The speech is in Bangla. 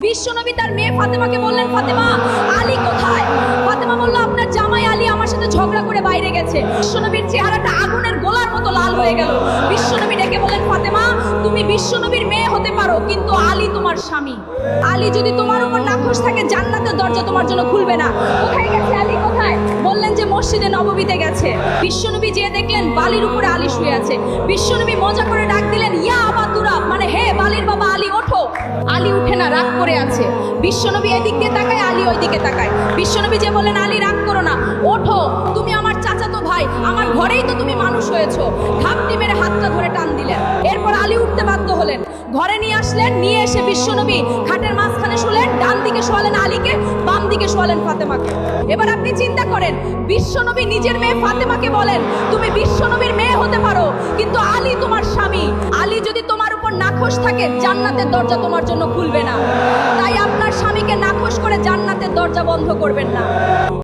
বিশ্বনবী তার মেয়ে ফাতেমাকে বললেন, ফাতেমা আলী কোথায়? ফাতেমা বলল, আপনার জামাই আলী আমার সাথে ঝগড়া করে বাইরে গেছে। বিশ্বনবীর চেহারাটা আগুনের গোলার মতো লাল হয়ে গেল। বিশ্বনবী ডেকে বললেন, ফাতেমা তুমি বিশ্বনবীর মেয়ে হতে পারো, কিন্তু আলী তোমার স্বামী। আলী যদি তোমার উপর নাখোশ থাকে, জান্নাতের দরজা তোমার জন্য খুলবে না। কোথায় গেছে আলী? কোথায়? বললেন যে মসজিদে নববীতে গেছে। বিশ্বনবী যেয়ে দেখলেন বালির উপরে আলী শুয়ে আছে। বিশ্বনবী মজা করে ডাক দিলেন, ইয়া আবা তুরাব, মানে হে বালির বাবা আলী, ওঠো। আলী উঠে না, রাগ করে আছে। বিশ্বনবী এদিক দিয়ে তাকায়, আলী ওই দিকে তাকায়। বিশ্বনবী যে বললেন, আলী রাগ করো না, ওঠো, তুমি আমার চাচাতো ভাই, আমার ঘরেই তো তুমি মানুষ হয়েছো। ঘাপটি মেরে হাতটা ধরে টান দিলেন। এরপর আলী উঠতে বাধ্য হলেন, ঘরে নিয়ে আসলেন। নিয়ে এসে বিশ্বনবী খাটের মাঝখানে শুলেন, ডান দিকে শোয়ালেন আলীকে, বাম দিকে শোয়ালেন ফাতেমাকে। এবার আপনি চিন্তা করেন, বিশ্বনবী নিজের মেয়ে ফাতেমাকে বলেন, তুমি বিশ্বনবীর মেয়ে হতে পারো, কিন্তু আলী তোমার স্বামী। আলী যদি তোমার উপর নাখোশ থাকে, জান্নাতের দরজা তোমার জন্য খুলবে না। তাই আপনার স্বামীকে নাখোশ করে জান্নাতের দরজা বন্ধ করবেন না।